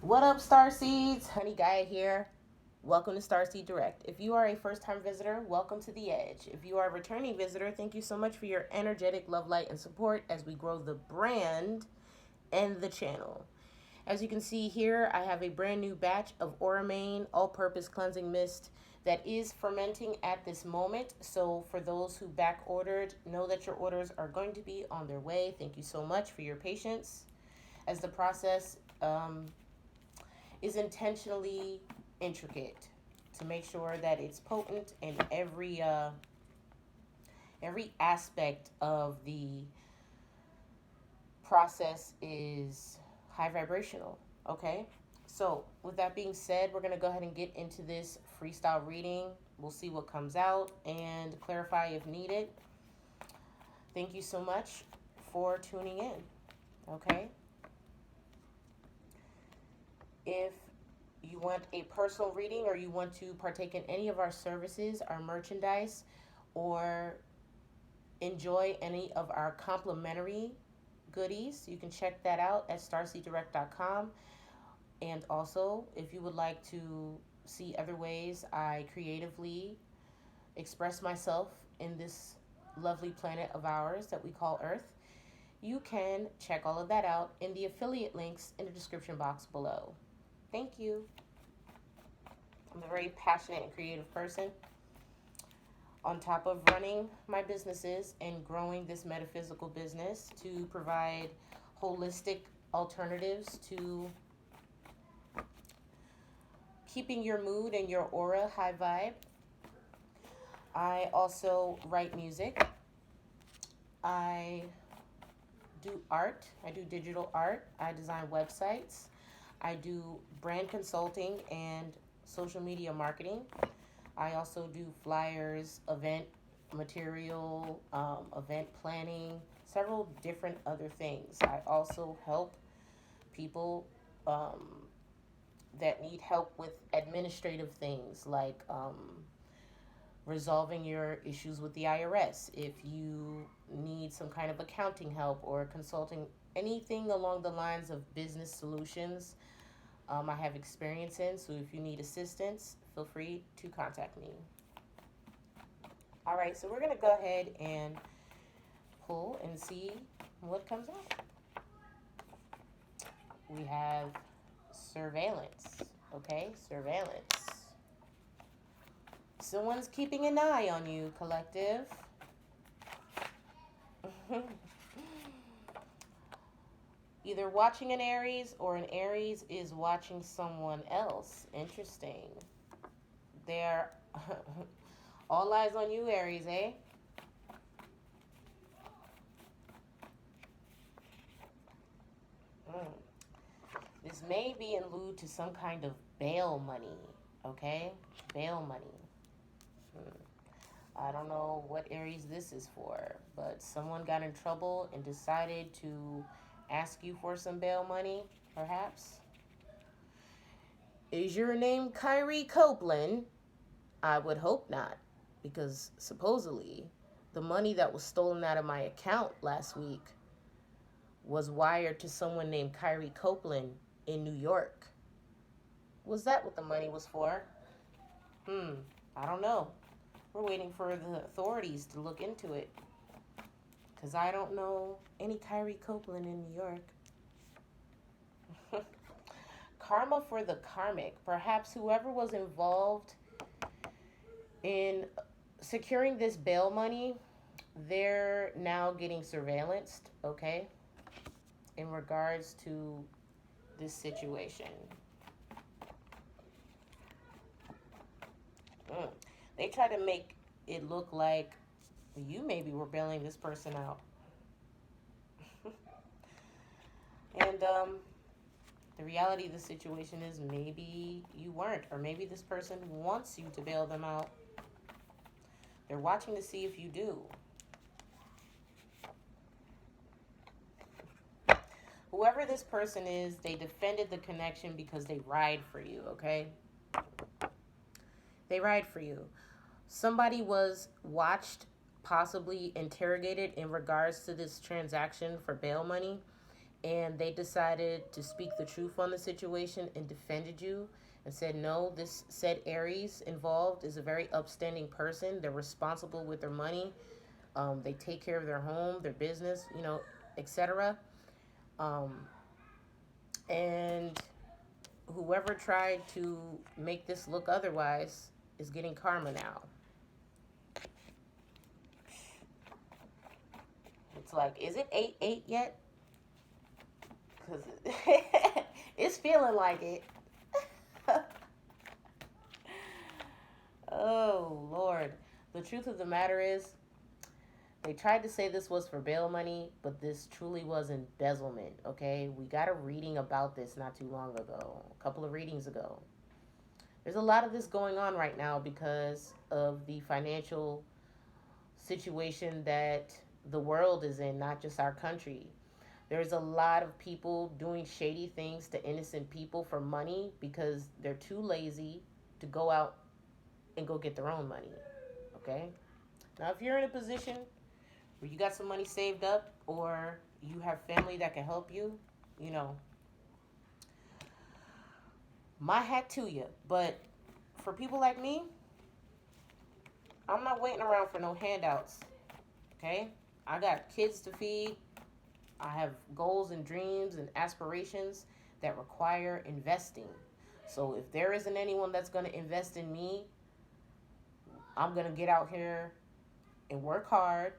What up, Starseeds? Honey Gaia here. Welcome to Starseed Direct. If you are a first time visitor, welcome to the Edge. If you are a returning visitor, thank you so much for your energetic love, light, and support as we grow the brand and the channel. As you can see here, I have a brand new batch of Auramain all-purpose cleansing mist that is fermenting at this moment. So for those who back ordered, know that your orders are going to be on their way. Thank you so much for your patience as the process is intentionally intricate to make sure that it's potent and every aspect of the process is high vibrational. Okay, so with that being said, we're going to go ahead and get into this freestyle reading. We'll see what comes out and clarify if needed. Thank you so much for tuning in. Okay, if you want a personal reading or you want to partake in any of our services, our merchandise, or enjoy any of our complimentary goodies, you can check that out at starseeddirect.com. And also, if you would like to see other ways I creatively express myself in this lovely planet of ours that we call Earth, you can check all of that out in the affiliate links in the description box below. Thank you. I'm a very passionate and creative person. On top of running my businesses and growing this metaphysical business to provide holistic alternatives to keeping your mood and your aura high vibe, I also write music. I do art. I do digital art. I design websites. I do brand consulting and social media marketing. I also do flyers, event material, event planning, several different other things. I also help people that need help with administrative things like resolving your issues with the IRS. If you need some kind of accounting help or consulting, anything along the lines of business solutions, I have experience in. So if you need assistance, feel free to contact me. All right, so we're going to go ahead and pull and see what comes out. We have surveillance. Okay, surveillance. Someone's keeping an eye on you, collective. Either watching an Aries or an Aries is watching someone else. Interesting. They're all eyes on you, Aries, eh? Mm. This may be in lieu to some kind of bail money, okay? Bail money. I don't know what Aries this is for, but someone got in trouble and decided to ask you for some bail money, perhaps. Is your name Kyrie Copeland? I would hope not, because supposedly the money that was stolen out of my account last week was wired to someone named Kyrie Copeland in New York. Was that what the money was for? I don't know. We're waiting for the authorities to look into it, because I don't know any Kyrie Copeland in New York. Karma for the karmic. Perhaps whoever was involved in securing this bail money, they're now getting surveillanced, okay, in regards to this situation. They try to make it look like you maybe were bailing this person out. And the reality of the situation is maybe you weren't, or maybe this person wants you to bail them out. They're watching to see if you do. Whoever this person is, they defended the connection because they ride for you, okay? They ride for you. Somebody was possibly interrogated in regards to this transaction for bail money, and they decided to speak the truth on the situation and defended you and said, no, this said Aries involved is a very upstanding person. They're responsible with their money. They take care of their home, their business, etc. Um, and whoever tried to make this look otherwise is getting karma now. It's like, is it 8-8 yet? Because it's feeling like it. Oh, Lord. The truth of the matter is, they tried to say this was for bail money, but this truly was embezzlement, okay? We got a reading about this not too long ago, a couple of readings ago. There's a lot of this going on right now because of the financial situation that the world is in, not just our country. There's a lot of people doing shady things to innocent people for money because they're too lazy to go out and go get their own money, okay? Now, if you're in a position where you got some money saved up or you have family that can help you, my hat to you. But for people like me, I'm not waiting around for no handouts, okay? I got kids to feed. I have goals and dreams and aspirations that require investing. So if there isn't anyone that's going to invest in me, I'm going to get out here and work hard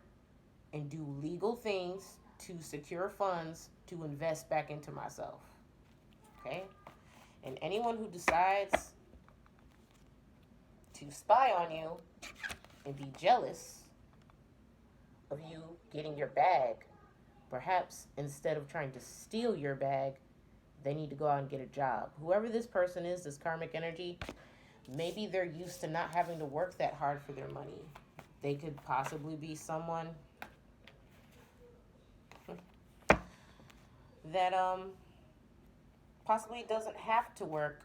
and do legal things to secure funds to invest back into myself. Okay? And anyone who decides to spy on you and be jealous of you getting your bag, perhaps instead of trying to steal your bag, they need to go out and get a job. Whoever this person is, this karmic energy, maybe they're used to not having to work that hard for their money. They could possibly be someone that possibly doesn't have to work.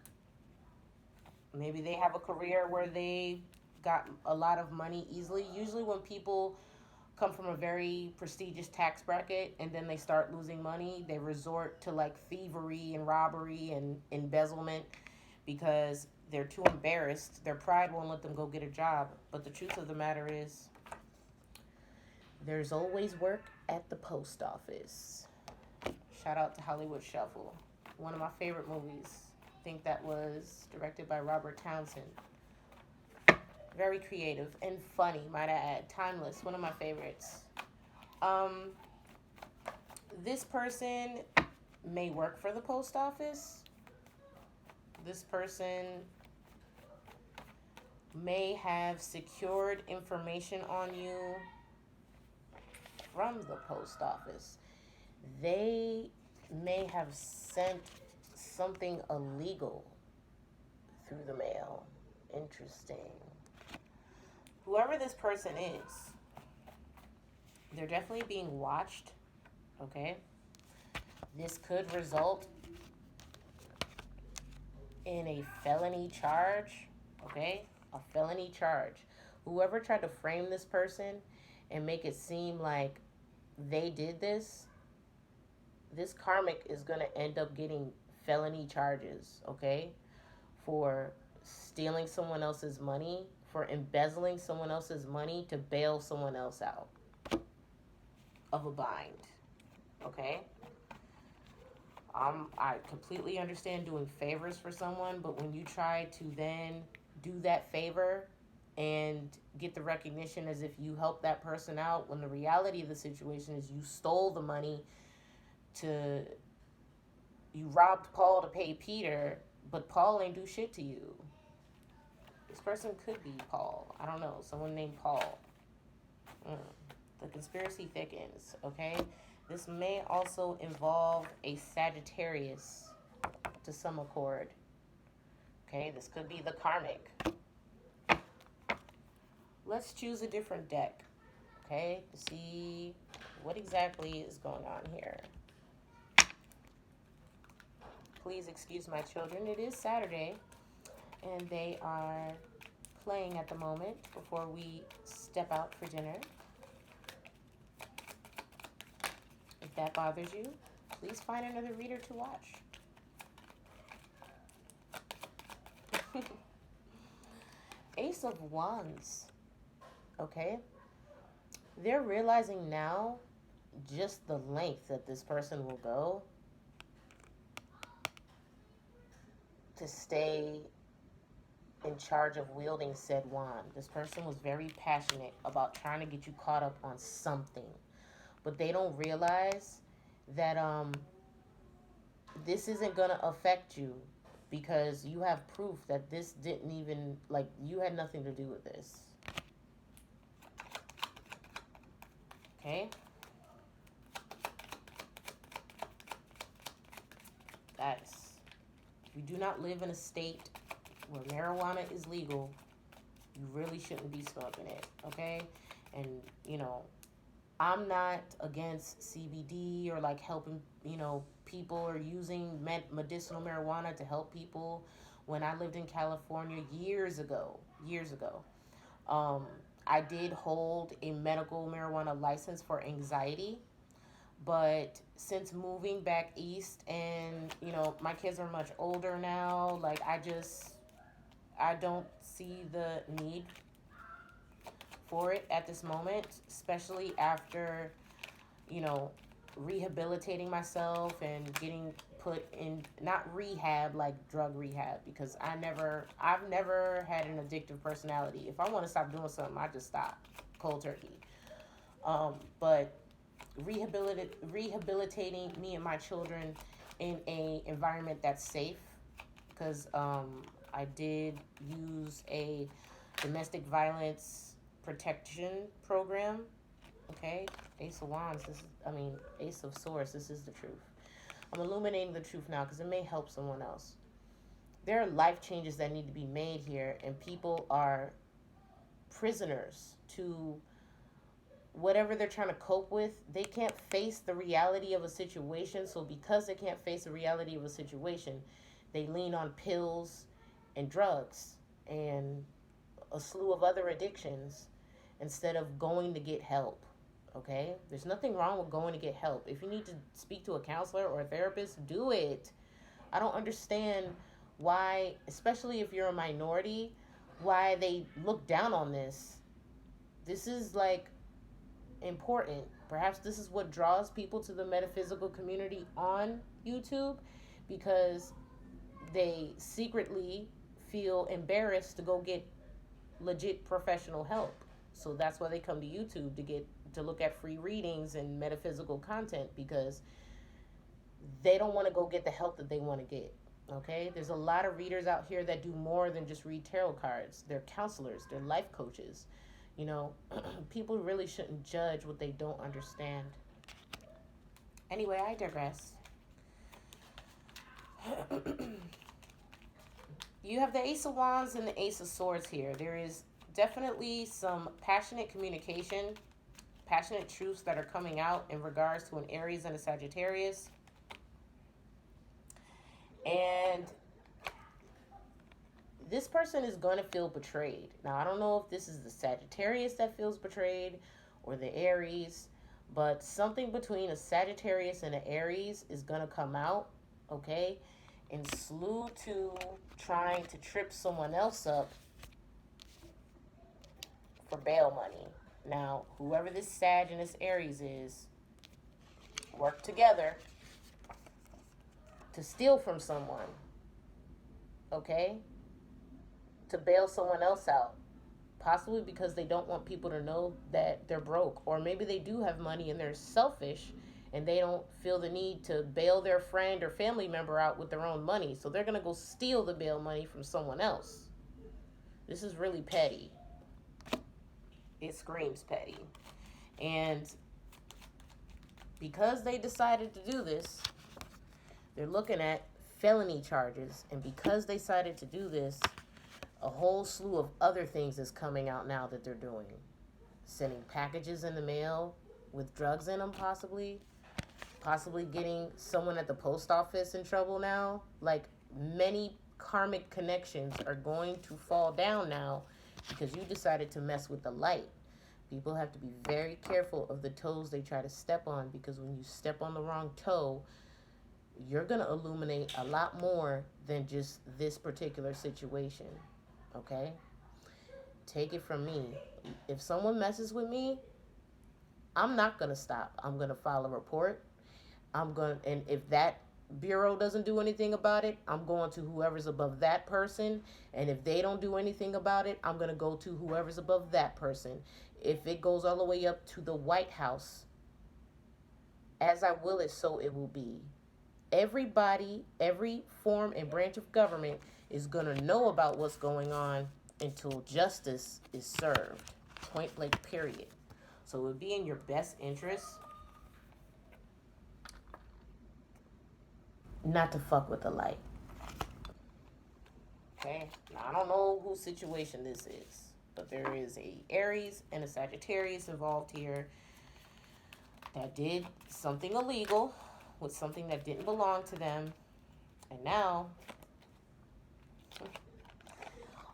Maybe they have a career where they got a lot of money easily. Usually when people come from a very prestigious tax bracket and then they start losing money, they resort to like thievery and robbery and embezzlement because they're too embarrassed. Their pride won't let them go get a job. But the truth of the matter is, there's always work at the post office. Shout out to Hollywood Shuffle. One of my favorite movies. I think that was directed by Robert Townsend. Very creative and funny, might I add. Timeless. One of my favorites. This person may work for the post office. This person may have secured information on you from the post office. They may have sent something illegal through the mail. Interesting. Whoever this person is, they're definitely being watched, okay? This could result in a felony charge, okay? A felony charge. Whoever tried to frame this person and make it seem like they did this karmic is going to end up getting felony charges, okay? For stealing someone else's money, for embezzling someone else's money to bail someone else out of a bind, okay? I completely understand doing favors for someone, but when you try to then do that favor and get the recognition as if you helped that person out, when the reality of the situation is you stole the money you robbed Paul to pay Peter, but Paul ain't do shit to you. This person could be Paul. I don't know. Someone named Paul. The conspiracy thickens, okay? This may also involve a Sagittarius to some accord. Okay, this could be the karmic. Let's choose a different deck, okay, to see what exactly is going on here. Please excuse my children. It is Saturday, and they are playing at the moment before we step out for dinner. If that bothers you, please find another reader to watch. Ace of Wands. Okay? They're realizing now just the length that this person will go to stay in charge of wielding said wand. This person was very passionate about trying to get you caught up on something. But they don't realize that this isn't going to affect you because you have proof that this didn't even, like, you had nothing to do with this. Okay? Guys, if you do not live in a state where marijuana is legal, you really shouldn't be smoking it, okay? And, you know, I'm not against CBD or like helping, you know, people or using medicinal marijuana to help people. When I lived in California years ago, I did hold a medical marijuana license for anxiety. But since moving back east and, you know, my kids are much older now, like I don't see the need for it at this moment, especially after, you know, rehabilitating myself and getting put in, not rehab like drug rehab, because I've never had an addictive personality. If I want to stop doing something, I just stop cold turkey. But rehabilitating me and my children in a environment that's safe, because I did use a domestic violence protection program. Okay, Ace of Wands. Ace of Swords. This is the truth. I'm illuminating the truth now because it may help someone else. There are life changes that need to be made here, and people are prisoners to whatever they're trying to cope with. They can't face the reality of a situation, so because they can't face the reality of a situation, they lean on pills and drugs and a slew of other addictions instead of going to get help. Okay? There's nothing wrong with going to get help. If you need to speak to a counselor or a therapist, do it. I don't understand why, especially if you're a minority, why they look down on this. This is like important. Perhaps this is what draws people to the metaphysical community on YouTube, because they secretly feel embarrassed to go get legit professional help. So that's why they come to YouTube to look at free readings and metaphysical content, because they don't want to go get the help that they want to get. Okay? There's a lot of readers out here that do more than just read tarot cards. They're counselors, they're life coaches. You know, people really shouldn't judge what they don't understand. Anyway, I digress. You have the Ace of Wands and the Ace of Swords here. There is definitely some passionate communication, passionate truths that are coming out in regards to an Aries and a Sagittarius. And this person is going to feel betrayed. Now, I don't know if this is the Sagittarius that feels betrayed or the Aries, but something between a Sagittarius and an Aries is going to come out, okay? And slew to trying to trip someone else up for bail money. Now, whoever this Sag and this Aries is, work together to steal from someone, okay? To bail someone else out, possibly because they don't want people to know that they're broke, or maybe they do have money and they're selfish and they don't feel the need to bail their friend or family member out with their own money, so they're going to go steal the bail money from someone else. This is really petty. It screams petty. And because they decided to do this, they're looking at felony charges, and because they decided to do this, a whole slew of other things is coming out now that they're doing. Sending packages in the mail with drugs in them, possibly getting someone at the post office in trouble now. Like, many karmic connections are going to fall down now because you decided to mess with the light. People have to be very careful of the toes they try to step on, because when you step on the wrong toe, you're going to illuminate a lot more than just this particular situation. Okay? Take it from me. If someone messes with me, I'm not going to stop. I'm going to file a report. And if that bureau doesn't do anything about it, I'm going to whoever's above that person. And if they don't do anything about it, I'm going to go to whoever's above that person. If it goes all the way up to the White House, as I will it, so it will be. Everybody, every form and branch of government is going to know about what's going on until justice is served. Point blank, period. So it would be in your best interest not to fuck with the light. Okay? Now, I don't know whose situation this is, but there is a Aries and a Sagittarius involved here that did something illegal with something that didn't belong to them. And now,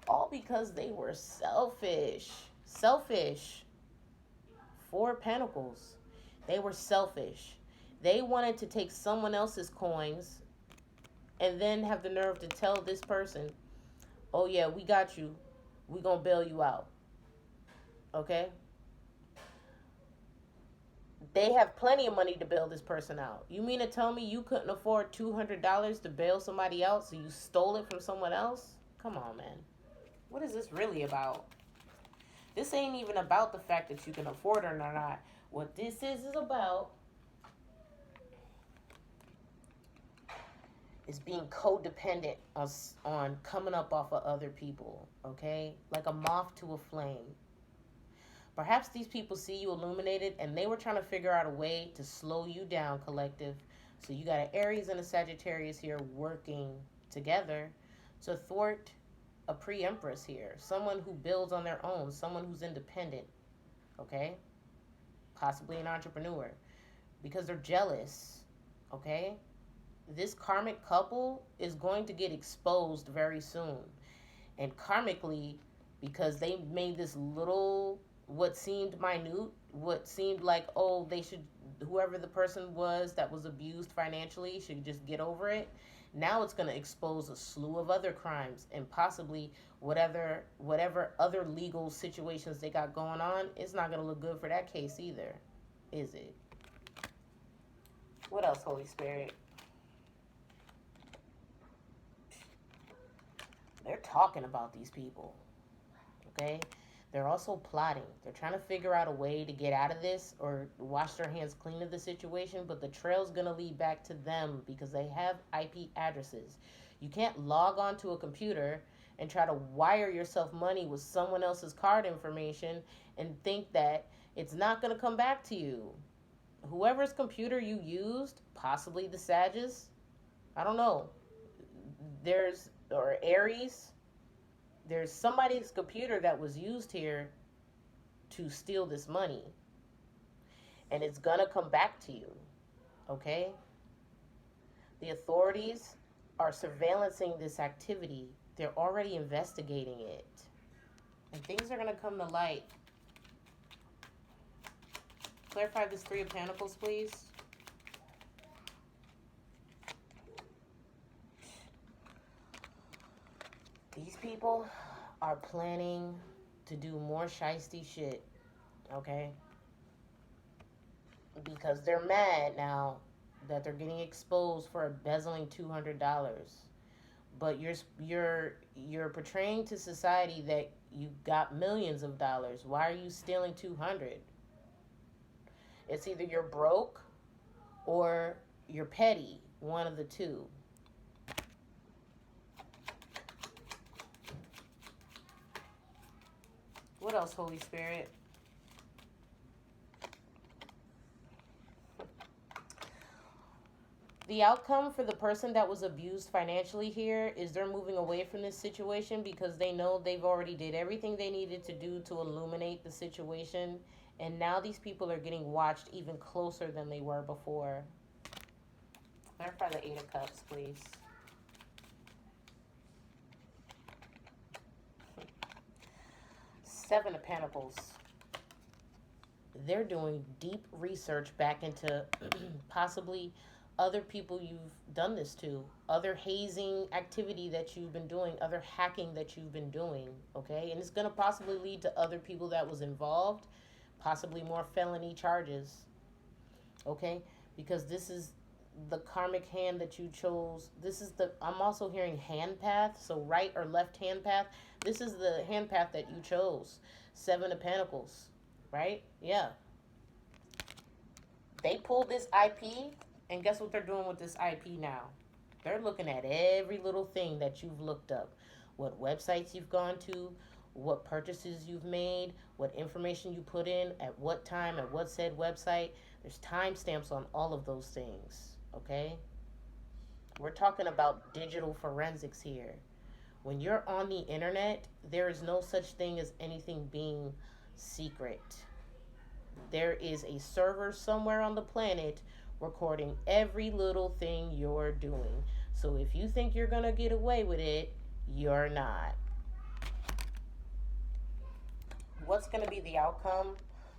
all because they were selfish. Selfish. 4 Pentacles. They were selfish. They wanted to take someone else's coins and then have the nerve to tell this person, oh yeah, we got you. We gonna bail you out. Okay? They have plenty of money to bail this person out. You mean to tell me you couldn't afford $200 to bail somebody out, so you stole it from someone else? Come on, man. What is this really about? This ain't even about the fact that you can afford it or not. What this is about is being codependent on coming up off of other people, okay? Like a moth to a flame. Perhaps these people see you illuminated and they were trying to figure out a way to slow you down, collective. So you got an Aries and a Sagittarius here working together to thwart a pre-empress here. Someone who builds on their own. Someone who's independent, okay? Possibly an entrepreneur. Because they're jealous, okay? This karmic couple is going to get exposed very soon. And karmically, because they made this little, what seemed minute, what seemed like, oh, they should, whoever the person was that was abused financially should just get over it. Now it's going to expose a slew of other crimes and possibly whatever other legal situations they got going on. It's not going to look good for that case either, is it? What else, Holy Spirit? They're talking about these people, okay? They're also plotting. They're trying to figure out a way to get out of this or wash their hands clean of the situation, but the trail's going to lead back to them because they have IP addresses. You can't log on to a computer and try to wire yourself money with someone else's card information and think that it's not going to come back to you. Whoever's computer you used, possibly the Sages, I don't know. Or Aries, there's somebody's computer that was used here to steal this money. And it's gonna come back to you, okay? The authorities are surveillancing this activity. They're already investigating it. And things are gonna come to light. Clarify this 3 of Pentacles, please. These people are planning to do more shiesty shit, okay? Because they're mad now that they're getting exposed for embezzling $200. But you're portraying to society that you got millions of dollars. Why are you stealing 200? It's either you're broke or you're petty, one of the two. What else, Holy Spirit? The outcome for the person that was abused financially here is they're moving away from this situation because they know they've already did everything they needed to do to illuminate the situation. And now these people are getting watched even closer than they were before. Clarify the 8 of Cups, please. Seven of Pentacles. They're doing deep research back into possibly other people you've done this to, other hazing activity that you've been doing, other hacking that you've been doing, okay? And it's going to possibly lead to other people that was involved, possibly more felony charges, okay? Because this is the karmic hand that you chose. This is the, I'm also hearing hand path, so right or left hand path. This is the hand path that you chose. 7 of Pentacles, right? Yeah. They pulled this IP, and guess what they're doing with this IP now? They're looking at every little thing that you've looked up. What websites you've gone to, what purchases you've made, what information you put in, at what time, at what said website. There's timestamps on all of those things, okay? We're talking about digital forensics here. When you're on the internet, there is no such thing as anything being secret. There is a server somewhere on the planet recording every little thing you're doing. So if you think you're going to get away with it, you're not. What's going to be the outcome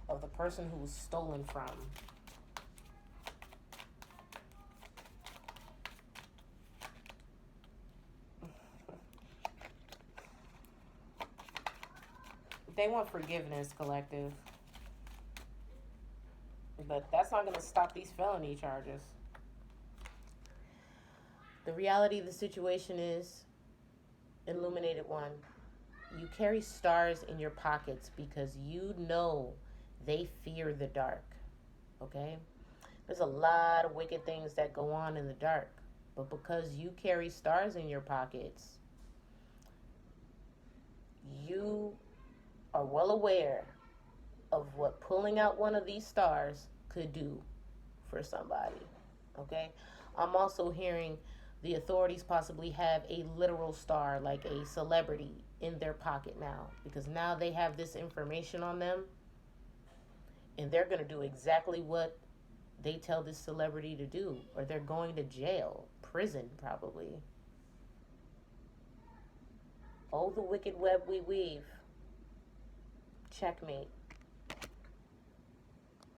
of the person who was stolen from? They want forgiveness, collective. But that's not going to stop these felony charges. The reality of the situation is, Illuminated One, you carry stars in your pockets because you know they fear the dark, okay? There's a lot of wicked things that go on in the dark, but because you carry stars in your pockets, you are well aware of what pulling out one of these stars could do for somebody, okay? I'm also hearing the authorities possibly have a literal star, like a celebrity, in their pocket now, because now they have this information on them, and they're going to do exactly what they tell this celebrity to do, or they're going to jail, prison probably. Oh, the wicked web we weave. Checkmate.